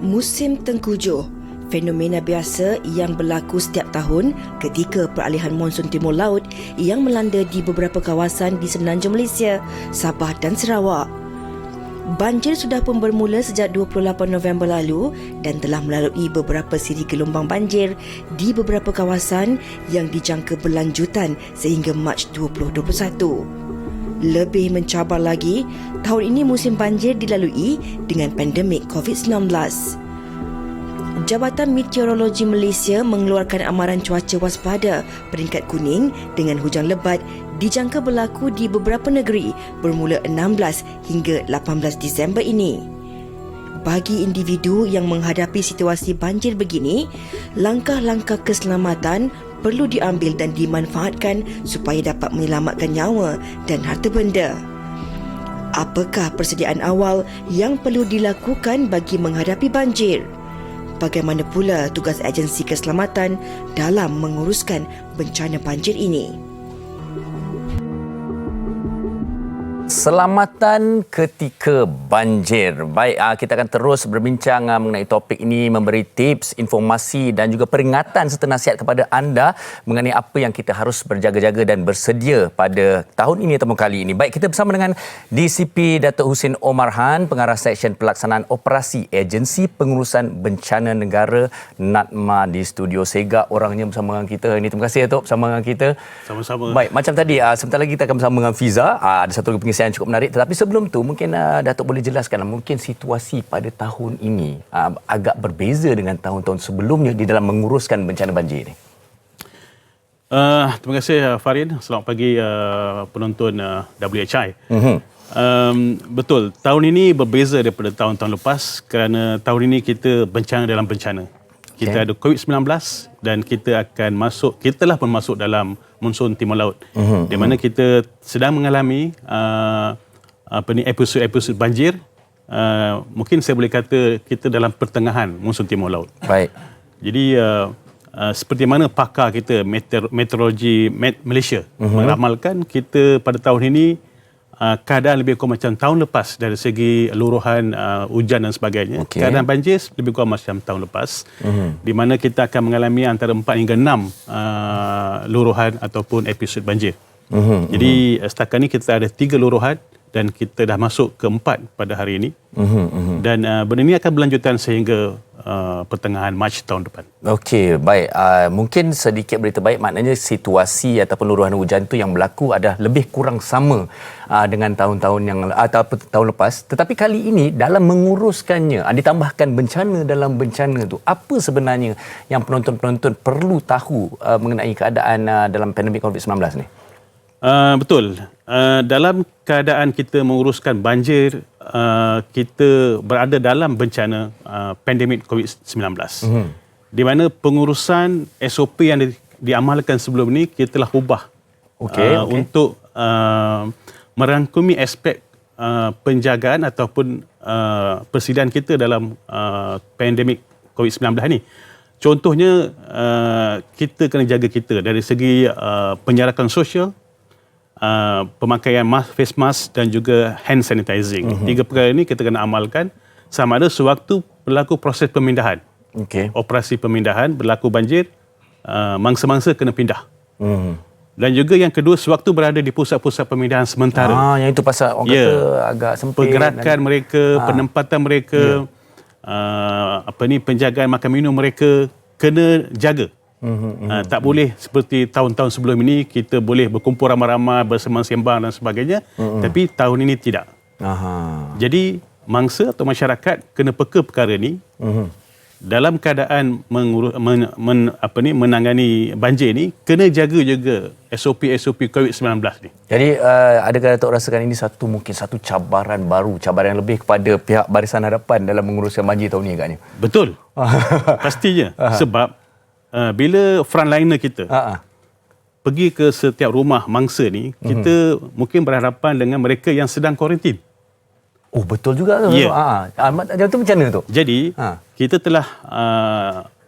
Musim tengkujuh, fenomena biasa yang berlaku setiap tahun ketika peralihan monsun timur laut yang melanda di beberapa kawasan di semenanjung Malaysia, Sabah dan Sarawak. Banjir sudah pun bermula sejak 28 November lalu dan telah melalui beberapa siri gelombang banjir di beberapa kawasan yang dijangka berlanjutan sehingga Mac 2021. Lebih mencabar lagi, tahun ini musim banjir dilalui dengan pandemik COVID-19. Jabatan Meteorologi Malaysia mengeluarkan amaran cuaca waspada peringkat kuning dengan hujan lebat dijangka berlaku di beberapa negeri bermula 16 hingga 18 Disember ini. Bagi individu yang menghadapi situasi banjir begini, langkah-langkah keselamatan perlu diambil dan dimanfaatkan supaya dapat menyelamatkan nyawa dan harta benda. Apakah persediaan awal yang perlu dilakukan bagi menghadapi banjir? Bagaimana pula tugas agensi keselamatan dalam menguruskan bencana banjir ini? Selamatan ketika banjir. Baik, kita akan terus berbincang mengenai topik ini, memberi tips, informasi dan juga peringatan serta nasihat kepada anda mengenai apa yang kita harus berjaga-jaga dan bersedia pada tahun ini ataupun kali ini. Baik, kita bersama dengan DCP Datuk Husin Omar Han, Pengarah Seksyen Pelaksanaan Operasi Agensi Pengurusan Bencana Negara NADMA di studio Sega. Orangnya bersama dengan kita ini. Terima kasih Datuk bersama dengan kita. Sama-sama. Baik, macam tadi sebentar lagi kita akan bersama dengan Fiza. Ada satu lagi pengisian yang cukup menarik, tetapi sebelum tu mungkin Datuk boleh jelaskan mungkin situasi pada tahun ini agak berbeza dengan tahun-tahun sebelumnya di dalam menguruskan bencana banjir ini. Terima kasih Farid. Selamat pagi penonton WHI. Betul, tahun ini berbeza daripada tahun-tahun lepas kerana tahun ini kita bencana dalam bencana. Kita ada COVID-19 dan kita telah pun masuk dalam monsun timur laut, di mana kita sedang mengalami episod-episod banjir. Mungkin saya boleh kata kita dalam pertengahan monsun timur laut. Baik. Jadi seperti mana pakar kita meteorologi Malaysia meramalkan, kita pada tahun ini keadaan lebih kurang macam tahun lepas dari segi luruhan hujan dan sebagainya. Keadaan banjir lebih kurang macam tahun lepas, di mana kita akan mengalami antara 4 hingga 6 luruhan ataupun episod banjir. Jadi setakat ini kita ada 3 luruhan dan kita dah masuk ke 4 pada hari ini. Dan benda ini akan berlanjutan sehingga pertengahan Mac tahun depan. Okey, baik. Mungkin sedikit berita baik, maknanya situasi ataupun luruhan hujan itu yang berlaku adalah lebih kurang sama dengan tahun-tahun yang atau tahun lepas. Tetapi kali ini dalam menguruskannya, ditambahkan bencana dalam bencana itu, apa sebenarnya yang penonton-penonton perlu tahu mengenai keadaan dalam pandemik COVID-19 ni? Betul. Dalam keadaan kita menguruskan banjir, kita berada dalam bencana pandemik COVID-19. Di mana pengurusan SOP yang diamalkan sebelum ini kita telah ubah untuk merangkumi aspek penjagaan ataupun persediaan kita dalam pandemik COVID-19 ini. Contohnya, kita kena jaga kita dari segi penjarakan sosial, pemakaian face mask dan juga hand sanitizing. 3 perkara ini kita kena amalkan sama ada sewaktu berlaku proses pemindahan. Operasi pemindahan, berlaku banjir, mangsa-mangsa kena pindah. Dan juga yang kedua, sewaktu berada di pusat-pusat pemindahan sementara. Yang itu pasal orang kata agak sempit. Pergerakan mereka, penempatan mereka, penjagaan makan minum mereka kena jaga. Tak boleh seperti tahun-tahun sebelum ini kita boleh berkumpul ramai-ramai, bersembang-sembang dan sebagainya, tapi tahun ini tidak. Jadi mangsa atau masyarakat kena peka perkara ini. Dalam keadaan menangani banjir ini, kena jaga juga SOP COVID-19 ni. Jadi adakah Datuk rasakan ini mungkin satu cabaran baru, cabaran yang lebih kepada pihak Barisan Hadapan dalam menguruskan banjir tahun ini agaknya? Betul. Pastinya. Sebab bila frontliner kita pergi ke setiap rumah mangsa ni, kita mungkin berhadapan dengan mereka yang sedang kuarantin. Oh, betul juga tu. Itu macam mana tu? Jadi, kita telah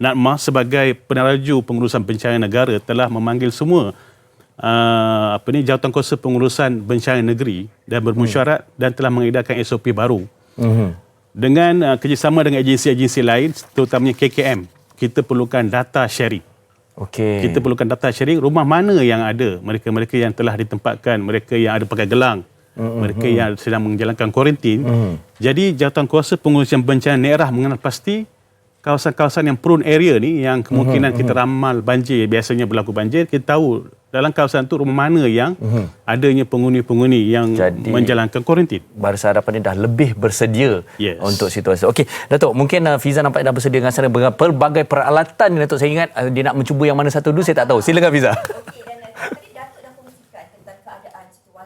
NADMA sebagai peneraju pengurusan bencana negara telah memanggil semua Jawatankuasa Pengurusan Bencana Negeri dan bermesyuarat dan telah mengedarkan SOP baru. Dengan kerjasama dengan agensi-agensi lain, terutamanya KKM, kita perlukan data sharing. Okey. Kita perlukan data sharing, rumah mana yang ada, mereka-mereka yang telah ditempatkan, mereka yang ada pakai gelang, mereka yang sedang menjalankan kuarantin. Jadi Jawatankuasa Pengurusan Bencana Daerah mengenal pasti kawasan-kawasan yang prone area ni, yang kemungkinan kita ramal banjir, biasanya berlaku banjir, kita tahu dalam kawasan tu rumah mana yang adanya penghuni-penghuni yang menjalankan kuarantin. Barisan Harapan ini dah lebih bersedia untuk situasi. Okey, Datuk, mungkin Fiza nampak dah bersedia dengan sana dengan pelbagai peralatan ni, Datuk. Saya ingat dia nak mencuba yang mana satu dulu, saya tak tahu. Silakan Fiza.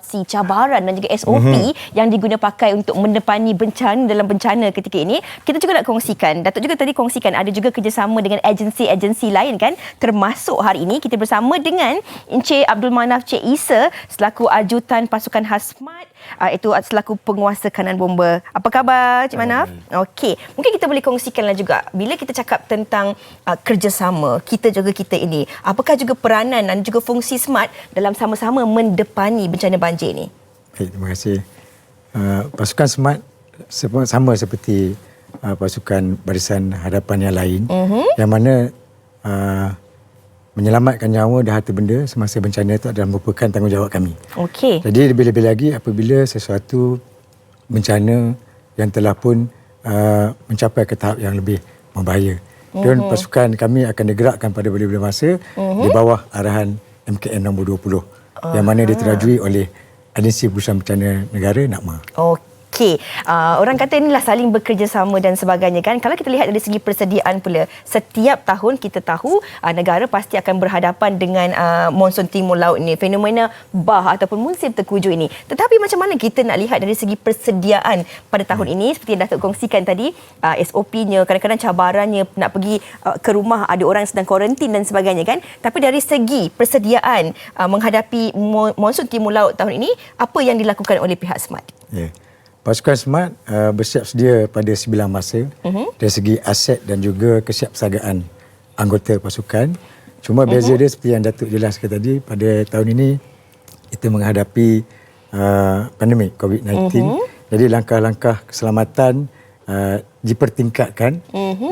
Cabaran dan juga SOP yang diguna pakai untuk mendepani bencana dalam bencana ketika ini. Kita juga nak kongsikan, Datuk juga tadi kongsikan ada juga kerjasama dengan agensi-agensi lain kan, termasuk hari ini kita bersama dengan Encik Abdul Manaf Cik Isa selaku Ajutan Pasukan Hasmat, itu selaku penguasa kanan bomba. Apa khabar Cik Manaf? Okey, mungkin kita boleh kongsikanlah juga bila kita cakap tentang kerjasama kita ini, apakah juga peranan dan juga fungsi SMART dalam sama-sama mendepani bencana banjir ini? Baik, terima kasih. Pasukan SMART sama seperti pasukan Barisan Harapan yang lain, yang mana menyelamatkan nyawa dan harta benda semasa bencana itu adalah merupakan tanggungjawab kami. Okey. Jadi lebih-lebih lagi apabila sesuatu bencana yang telah pun mencapai ke tahap yang lebih membahaya. Dan pasukan kami akan digerakkan pada bila-bila masa di bawah arahan MKN nombor 20 yang mana diterajui oleh Agensi Pengurusan Bencana Negara NAKMA. Okey, orang kata inilah saling bekerjasama dan sebagainya kan. Kalau kita lihat dari segi persediaan pula, setiap tahun kita tahu negara pasti akan berhadapan dengan monsun timur laut ini, fenomena Bah ataupun musim terkuju ini. Tetapi macam mana kita nak lihat dari segi persediaan pada tahun ini, seperti yang Datuk kongsikan tadi, SOP-nya, kadang-kadang cabarannya nak pergi ke rumah ada orang yang sedang kuarantin dan sebagainya kan. Tapi dari segi persediaan menghadapi monsun timur laut tahun ini, apa yang dilakukan oleh pihak SMART? Pasukan SMART bersiap sedia pada 9 masa dari segi aset dan juga kesiapsiagaan anggota pasukan. Cuma beza dia seperti yang Datuk jelaskan tadi, pada tahun ini kita menghadapi pandemik COVID-19. Jadi langkah-langkah keselamatan dipertingkatkan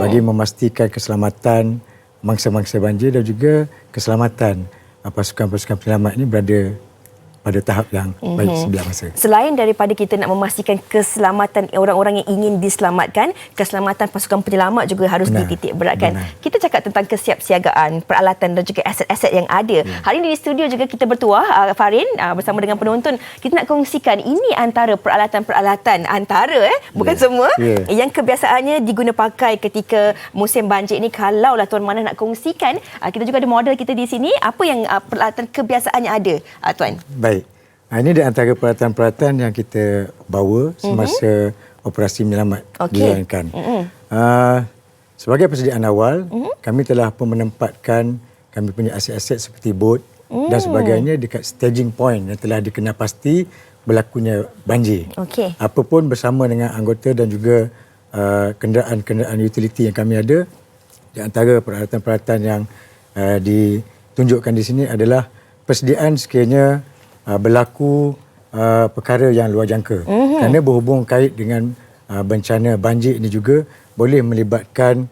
bagi memastikan keselamatan mangsa-mangsa banjir dan juga keselamatan pasukan-pasukan penyelamat ini berada pada tahap yang baik sebelah masa. Selain daripada kita nak memastikan keselamatan orang-orang yang ingin diselamatkan, keselamatan pasukan penyelamat juga harus dititik beratkan. Kita cakap tentang kesiapsiagaan, peralatan dan juga aset-aset yang ada. Hari ini di studio juga kita bertuah, Farin, bersama dengan penonton. Kita nak kongsikan ini antara peralatan-peralatan, bukan semua, yang kebiasaannya diguna pakai ketika musim banjir ini. Kalaulah Tuan Manaf nak kongsikan, kita juga ada model kita di sini. Apa yang peralatan kebiasaannya ada, Tuan? Baik. Ini di antara peralatan-peralatan yang kita bawa semasa operasi menyelamat dijalankan. Sebagai persediaan awal, kami telah pun menempatkan kami punya aset-aset seperti bot dan sebagainya dekat staging point yang telah dikenal pasti berlakunya banjir. Apapun bersama dengan anggota dan juga kenderaan-kenderaan utility yang kami ada, di antara peralatan-peralatan yang ditunjukkan di sini adalah persediaan sekiranya berlaku perkara yang luar jangka. Kerana berhubung kait dengan bencana banjir ini juga boleh melibatkan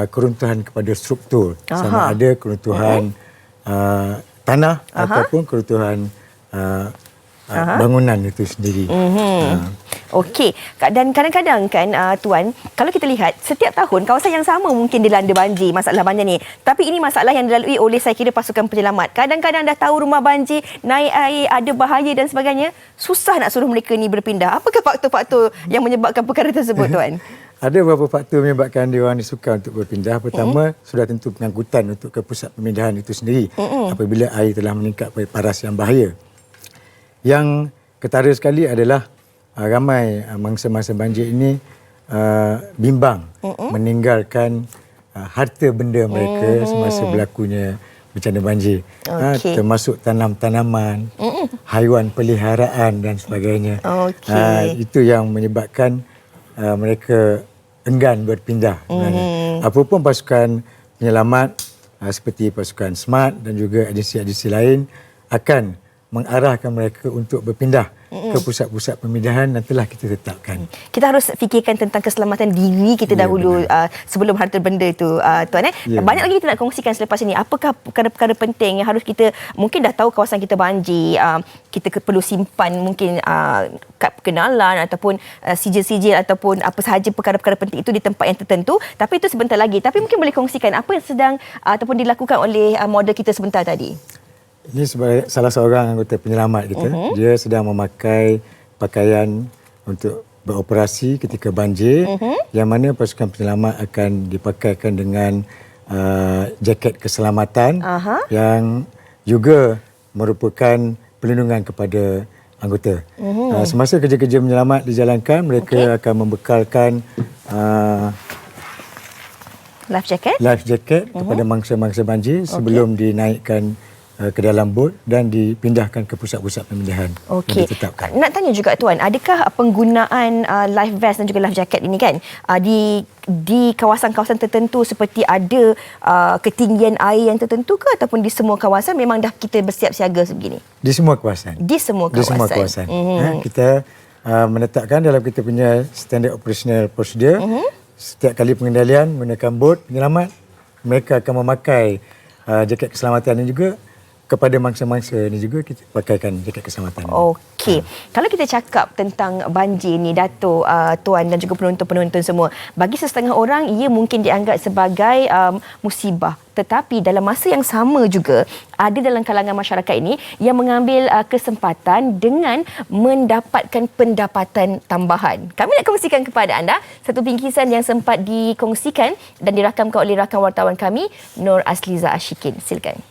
keruntuhan kepada struktur. Sama ada keruntuhan tanah ataupun keruntuhan bangunan itu sendiri. Okey, dan kadang-kadang kan Tuan, kalau kita lihat setiap tahun kawasan yang sama mungkin dilanda banjir, masalah banjir ni. Tapi ini masalah yang dilalui oleh saya kira pasukan penyelamat. Kadang-kadang dah tahu rumah banjir, naik air, ada bahaya dan sebagainya, susah nak suruh mereka ni berpindah. Apakah faktor-faktor yang menyebabkan perkara tersebut, Tuan? Ada beberapa faktor menyebabkan dia orang sukar untuk berpindah. Pertama, sudah tentu pengangkutan untuk ke pusat pemindahan itu sendiri apabila air telah meningkat pada paras yang bahaya. Yang ketara sekali adalah ramai mangsa-mangsa banjir ini bimbang meninggalkan harta benda mereka semasa berlakunya bencana banjir. Termasuk tanam-tanaman, haiwan peliharaan dan sebagainya. Itu yang menyebabkan mereka enggan berpindah. Apapun pasukan penyelamat seperti pasukan SMART dan juga agensi-agensi lain akan mengarahkan mereka untuk berpindah ke pusat-pusat pemindahan dan telah kita tetapkan. Kita harus fikirkan tentang keselamatan diri kita dahulu sebelum harta benda itu, Tuan. Banyak lagi kita nak kongsikan selepas ini. Apakah perkara-perkara penting yang harus kita, mungkin dah tahu kawasan kita banjir, kita perlu simpan mungkin kad perkenalan ataupun sijil-sijil ataupun apa sahaja perkara-perkara penting itu di tempat yang tertentu. Tapi itu sebentar lagi. Tapi mungkin boleh kongsikan apa yang sedang ataupun dilakukan oleh model kita sebentar tadi. Ini sebagai salah seorang anggota penyelamat kita. Dia sedang memakai pakaian untuk beroperasi ketika banjir, yang mana pasukan penyelamat akan dipakaikan dengan jaket keselamatan yang juga merupakan perlindungan kepada anggota. Semasa kerja-kerja menyelamat dijalankan, mereka akan membekalkan life jacket kepada mangsa-mangsa banjir sebelum dinaikkan ke dalam bot dan dipindahkan ke pusat-pusat pemindahan yang ditetapkan. Nak tanya juga Tuan, adakah penggunaan life vest dan juga life jacket ini kan di kawasan-kawasan tertentu seperti ada ketinggian air yang tertentu ke, ataupun di semua kawasan memang dah kita bersiap siaga sebegini? Di semua kawasan. Di semua kawasan. Di semua kawasan. Kita menetapkan dalam kita punya standard operational procedure, setiap kali pengendalian menggunakan bot penyelamat, mereka akan memakai jaket keselamatan ini juga. Kepada mangsa-mangsa ini juga kita pakaikan jaket keselamatan. Okey. Kalau kita cakap tentang banjir ni, Dato', Tuan dan juga penonton-penonton semua, bagi sesetengah orang ia mungkin dianggap sebagai musibah. Tetapi dalam masa yang sama juga ada dalam kalangan masyarakat ini yang mengambil kesempatan dengan mendapatkan pendapatan tambahan. Kami nak kongsikan kepada anda satu bingkisan yang sempat dikongsikan dan dirakamkan oleh rakan wartawan kami, Nur Asliza Ashikin. Silakan.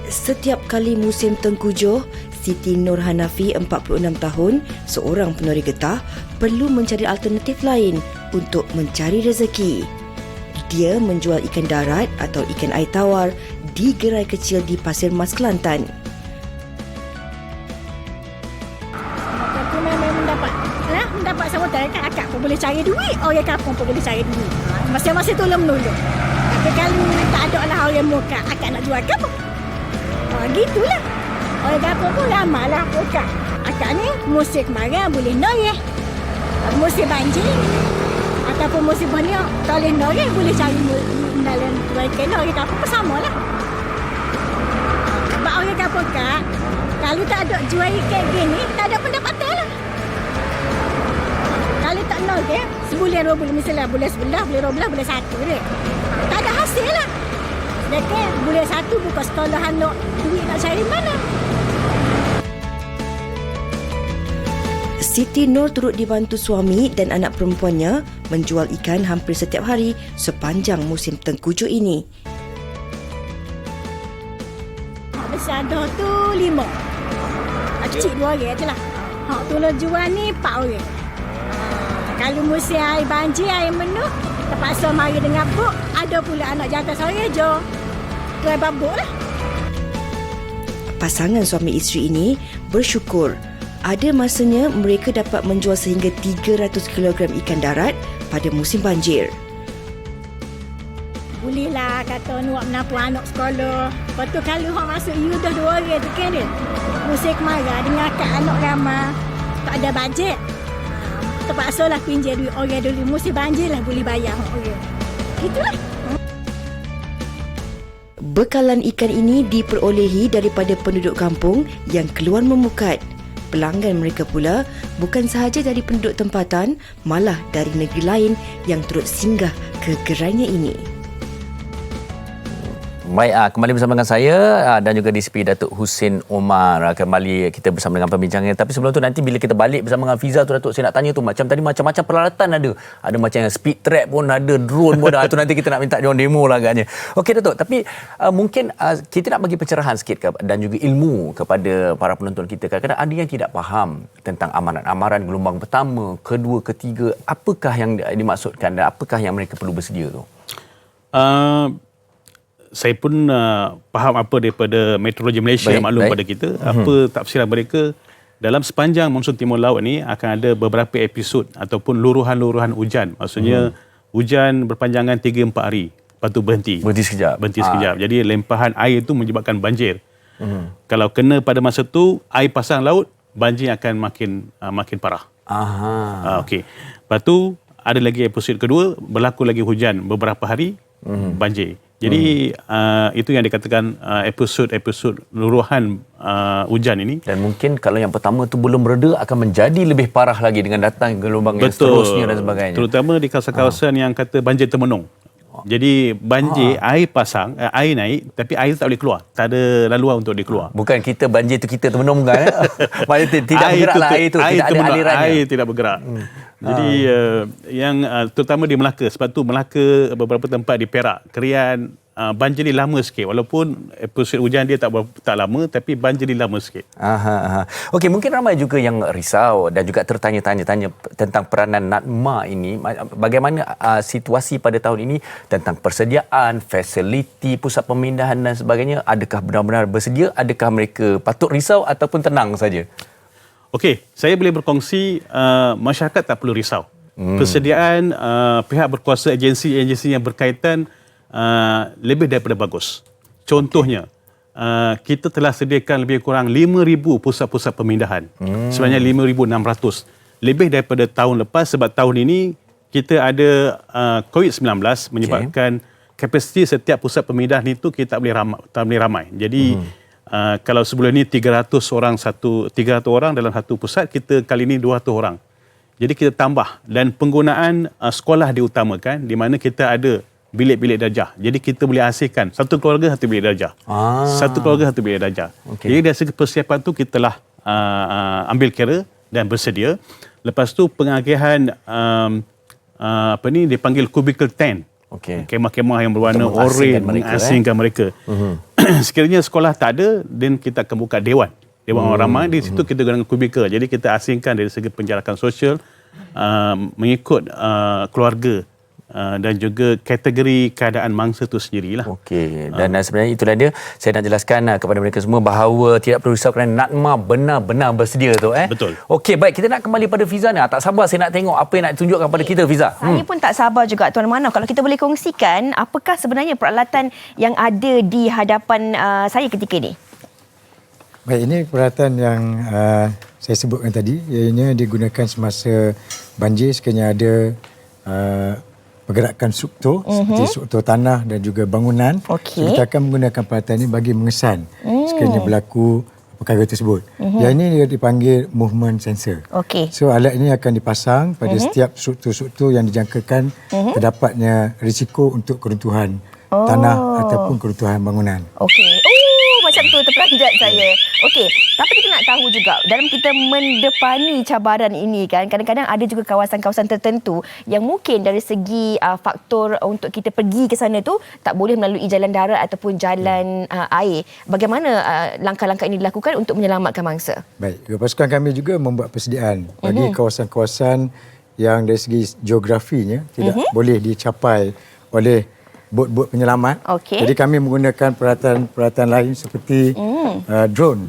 Setiap kali musim tengkujuh, Siti Nur Hanafi, 46 tahun, seorang penori getah, perlu mencari alternatif lain untuk mencari rezeki. Dia menjual ikan darat atau ikan air tawar di gerai kecil di Pasir Mas, Kelantan. Aku memang mendapat sambutan kan, akak pun boleh cari duit, orang kampung pun boleh cari duit. Masing-masing tolong menolong. Tapi kalau tak ada lah orang muka, akak nak jual kampung. Gitulah. Orang kampung pun ramailah muka. Akak ni musim kemarau boleh noreh. Musim banjir ataupun musim banyak tak boleh noreh, boleh cari dalam tuan kena. Orang kampung pun samalah. Sebab orang kampung kak, kalau tak ada jual ikan gini, tak ada pendapatan lah. Kalau tak noreh, sebulan 2 bulan, misalnya bulan 11, bulan 12, bulan 1 dia. Tak ada hasil lah. Sedangkan bulan 1 buka sekolah anak, duit nak cari mana? Siti Nur turut dibantu suami dan anak perempuannya menjual ikan hampir setiap hari sepanjang musim tengkujuh ini. Besar dah tu 5. Kecil 2 orang je lah. Tolong jual ni 4 orang. Kalau musim air banjir, air menuh, terpaksa mari dengan buk. Ada pula anak jantan seorang je. Tuan babuk lah. Pasangan suami isteri ini bersyukur ada masanya mereka dapat menjual sehingga 300 kg ikan darat pada musim banjir. Bolehlah kata nak menampung anak sekolah. Lepas tu kalau orang masuk you dah 2 orang tu kan dia. Musim kemarau dengan akak anak ramai. Tak ada bajet. Terpaksa lah pinjam duit orang dulu. Musim banjir lah boleh bayar orang. Gitulah. Bekalan ikan ini diperolehi daripada penduduk kampung yang keluar memukat. Pelanggan mereka pula bukan sahaja dari penduduk tempatan, malah dari negeri lain yang turut singgah ke gerainya ini. Baik, kembali bersama dengan saya dan juga di sepi Datuk Husin Omar. Kembali kita bersama dengan pembincangan. Tapi sebelum tu nanti bila kita balik bersama dengan Fiza tu Datuk, saya nak tanya tu macam tadi macam-macam peralatan ada. Ada macam yang speed trap pun ada, drone pun ada. Tu nanti kita nak minta diorang demo lah agaknya. Okey Datuk, tapi mungkin kita nak bagi pencerahan sikit dan juga ilmu kepada para penonton kita. Kadang-kadang ada yang tidak faham tentang amaran-amaran gelombang pertama, kedua, ketiga. Apakah yang dimaksudkan dan apakah yang mereka perlu bersedia tu? Saya pun faham apa daripada Meteorologi Malaysia yang maklum pada kita, apa tafsiran mereka. Dalam sepanjang monsun timur laut ni akan ada beberapa episod ataupun luruhan-luruhan hujan. Maksudnya hujan berpanjangan 3-4 hari, lepas tu berhenti. Berhenti sekejap. Jadi lempahan air itu menyebabkan banjir. Kalau kena pada masa tu, air pasang laut, banjir akan makin parah. Okey. Lepas tu ada lagi episod kedua, berlaku lagi hujan beberapa hari, banjir. Jadi itu yang dikatakan episod luruhan hujan ini. Dan mungkin kalau yang pertama tu belum reda akan menjadi lebih parah lagi dengan datang gelombang yang Betul. seterusnya dan sebagainya. Terutama di kawasan-kawasan yang kata banjir termenung. Jadi banjir, air pasang, air naik tapi air tak boleh keluar. Tak ada laluan untuk dia keluar. Bukan kita banjir tu kita termenung kan? Maksudnya tidak bergeraklah air tu, tidak ada alirannya. Air tidak bergerak. Jadi yang terutama di Melaka, sebab tu Melaka beberapa tempat di Perak, Kerian, banjir ni lama sikit walaupun episod hujan dia tak lama tapi banjir ni lama sikit. Okey, mungkin ramai juga yang risau dan juga tertanya-tanya tentang peranan NADMA ini. Bagaimana situasi pada tahun ini tentang persediaan, fasiliti, pusat pemindahan dan sebagainya? Adakah benar-benar bersedia? Adakah mereka patut risau ataupun tenang saja? Okey, saya boleh berkongsi masyarakat tak perlu risau. Persediaan pihak berkuasa agensi-agensi yang berkaitan lebih daripada bagus. Contohnya, kita telah sediakan lebih kurang 5,000 pusat-pusat pemindahan. Sebenarnya 5,600. Lebih daripada tahun lepas sebab tahun ini kita ada COVID-19 menyebabkan kapasiti setiap pusat pemindahan itu kita tak boleh ramai. Jadi kalau sebelum ini 300 orang dalam satu pusat, kita kali ini 200 orang. Jadi kita tambah dan penggunaan sekolah diutamakan di mana kita ada bilik-bilik darjah. Jadi kita boleh hasilkan satu keluarga satu bilik darjah. Satu keluarga satu bilik darjah. Jadi dari segi persiapan tu kita telah ambil kira dan bersedia. Lepas tu pengagihan dipanggil cubicle tent. Kemah-kemah yang berwarna oranye mengasingkan mereka. Sekiranya sekolah tak ada, then kita akan buka dewan orang ramai. Di situ kita gunakan kubikel. Jadi kita asingkan dari segi penjarakan sosial mengikut keluarga dan juga kategori keadaan mangsa itu sendirilah. Okey. Dan sebenarnya itulah dia. Saya nak jelaskan kepada mereka semua bahawa tidak perlu risau kerana NADMA benar-benar bersedia tu. Betul. Okey, baik. Kita nak kembali pada Fiza ni. Tak sabar saya nak tengok apa yang nak tunjukkan kepada kita, Fiza. Saya pun tak sabar juga, Tuan Manaf. Kalau kita boleh kongsikan, apakah sebenarnya peralatan yang ada di hadapan saya ketika ini? Baik, ini peralatan yang saya sebutkan tadi. Ianya digunakan semasa banjir sekiranya ada pergerakan struktur seperti struktur tanah dan juga bangunan. Kita akan menggunakan peralatan ini bagi mengesan sekiranya berlaku perkara tersebut. Yang ini dia dipanggil movement sensor. So alat ini akan dipasang pada setiap struktur-struktur yang dijangkakan terdapatnya risiko untuk keruntuhan tanah ataupun keruntuhan bangunan. Macam tu terperanjat saya. Tapi kita nak tahu juga, dalam kita mendepani cabaran ini kan, kadang-kadang ada juga kawasan-kawasan tertentu yang mungkin dari segi faktor untuk kita pergi ke sana tu tak boleh melalui jalan darat ataupun jalan air. Bagaimana langkah-langkah ini dilakukan untuk menyelamatkan mangsa? Baik, pasukan kami juga membuat persediaan bagi kawasan-kawasan yang dari segi geografinya tidak boleh dicapai oleh bot-bot penyelamat. Jadi kami menggunakan peralatan lain seperti drone.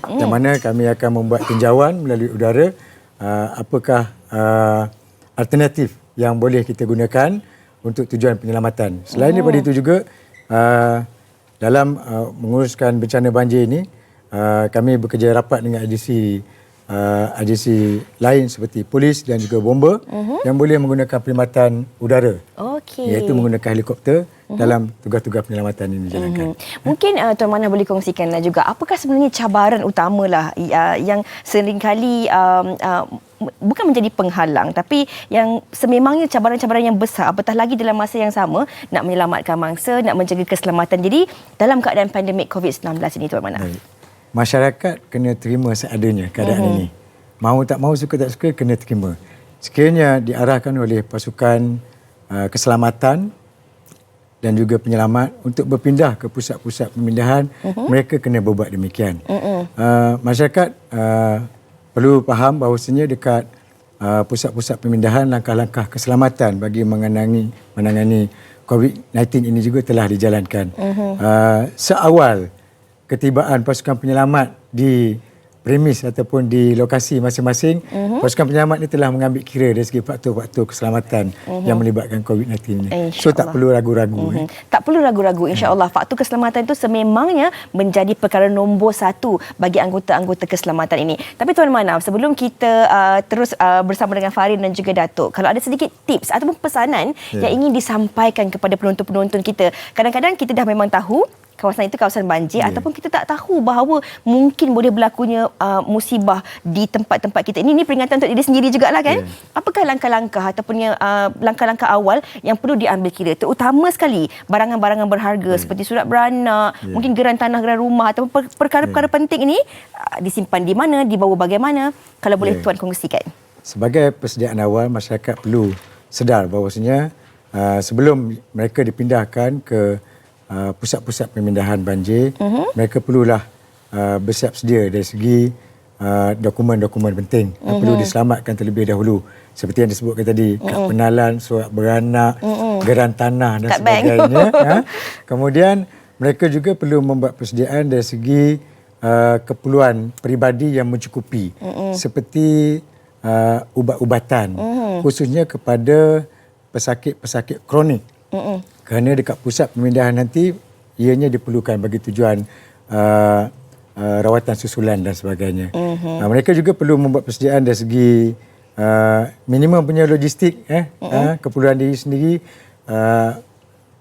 Yang mana kami akan membuat tinjauan melalui udara apakah alternatif yang boleh kita gunakan untuk tujuan penyelamatan. Selain daripada itu juga dalam menguruskan bencana banjir ini kami bekerja rapat dengan agensi lain seperti polis dan juga bomba yang boleh menggunakan perkhidmatan udara. Iaitu menggunakan helikopter dalam tugas-tugas penyelamatan ini dijalankan. Mungkin Tuan Manaf boleh kongsikanlah juga apakah sebenarnya cabaran utamalah yang seringkali bukan menjadi penghalang tapi yang sememangnya cabaran-cabaran yang besar, apatah lagi dalam masa yang sama nak menyelamatkan mangsa, nak menjaga keselamatan diri dalam keadaan pandemik COVID-19 ini, Tuan Manaf. Masyarakat kena terima seadanya keadaan ini. Mahu tak mahu, suka tak suka, kena terima. Sekiranya diarahkan oleh pasukan keselamatan dan juga penyelamat untuk berpindah ke pusat-pusat pemindahan, mereka kena berbuat demikian. Masyarakat perlu faham bahawasanya dekat pusat-pusat pemindahan langkah-langkah keselamatan bagi menangani COVID-19 ini juga telah dijalankan. Seawal ketibaan pasukan penyelamat di premis ataupun di lokasi masing-masing, pasukan penyelamat ni telah mengambil kira dari segi faktor-faktor keselamatan yang melibatkan COVID-19 ni. So tak perlu ragu-ragu. Tak perlu ragu-ragu, insya-Allah. Faktor keselamatan itu sememangnya menjadi perkara nombor satu bagi anggota-anggota keselamatan ini. Tapi Tuan Manaf, sebelum kita terus bersama dengan Farin dan juga Datuk, kalau ada sedikit tips ataupun pesanan yang ingin disampaikan kepada penonton-penonton kita. Kadang-kadang kita dah memang tahu kawasan itu kawasan banjir ataupun kita tak tahu bahawa mungkin boleh berlakunya musibah di tempat-tempat kita. Ini peringatan untuk diri sendiri jugalah kan. Apakah langkah-langkah ataupun langkah-langkah awal yang perlu diambil kira, terutama sekali barangan-barangan berharga seperti surat beranak, mungkin geran tanah, geran rumah ataupun perkara-perkara penting ini disimpan di mana, dibawa bagaimana, kalau boleh Tuan kongsikan. Sebagai persediaan awal, masyarakat perlu sedar bahawasanya sebelum mereka dipindahkan ke pusat-pusat pemindahan banjir, mereka perlulah bersiap sedia dari segi dokumen-dokumen penting yang perlu diselamatkan terlebih dahulu. Seperti yang disebutkan tadi, kad penalan, surat beranak, geran tanah dan sebagainya. Kemudian mereka juga perlu membuat persediaan dari segi keperluan peribadi yang mencukupi, seperti ubat-ubatan, khususnya kepada pesakit-pesakit kronik. Kerana dekat pusat pemindahan nanti ianya diperlukan bagi tujuan rawatan susulan dan sebagainya. Mereka juga perlu membuat persediaan dari segi minimum punya logistik, keperluan diri sendiri,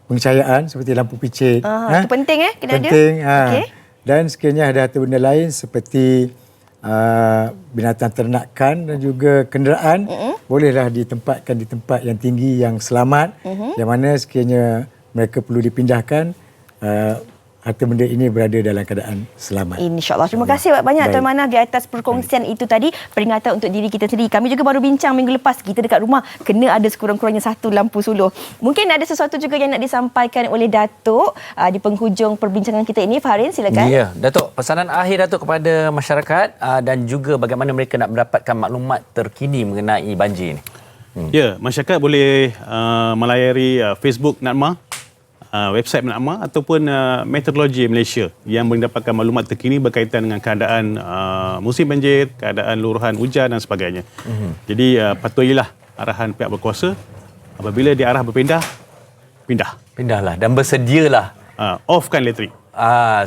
pencahayaan seperti lampu picit. Itu penting kena penting, ada. Okay. Dan sekiranya ada harta benda lain seperti binatang ternakan dan juga kenderaan, bolehlah ditempatkan di tempat yang tinggi yang selamat, yang mana sekiranya mereka perlu dipindahkan, harta benda ini berada dalam keadaan selamat. InsyaAllah. Terima kasih banyak Tuan Manaf di atas perkongsian itu tadi, peringatan untuk diri kita sendiri. Kami juga baru bincang minggu lepas, kita dekat rumah kena ada sekurang-kurangnya satu lampu suluh. Mungkin ada sesuatu juga yang nak disampaikan oleh Datuk di penghujung perbincangan kita ini. Farin, silakan. Ya, Datuk, pesanan akhir Datuk kepada masyarakat dan juga bagaimana mereka nak mendapatkan maklumat terkini mengenai banjir ini. Ya, masyarakat boleh melayari Facebook NADMA, website NADMA ataupun Meteorologi Malaysia yang mendapatkan maklumat terkini berkaitan dengan keadaan musim banjir, keadaan luruhan hujan dan sebagainya. Jadi patuhilah arahan pihak berkuasa. Apabila diarah berpindah, Pindahlah dan bersedialah. Offkan elektrik.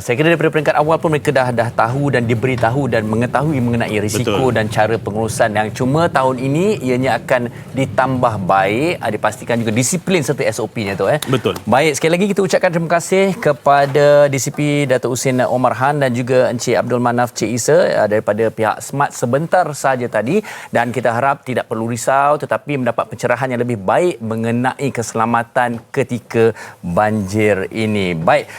Saya kira daripada peringkat awal pun mereka dah tahu dan diberitahu dan mengetahui mengenai risiko dan cara pengurusan yang cuma tahun ini ianya akan ditambah baik, dipastikan juga disiplin serta SOP-nya tu. Betul. Baik, sekali lagi kita ucapkan terima kasih kepada DCP Datuk Husin Omar Han dan juga Encik Abdul Manaf Cik Isa daripada pihak SMART sebentar saja tadi, dan kita harap tidak perlu risau tetapi mendapat pencerahan yang lebih baik mengenai keselamatan ketika banjir ini. Baik.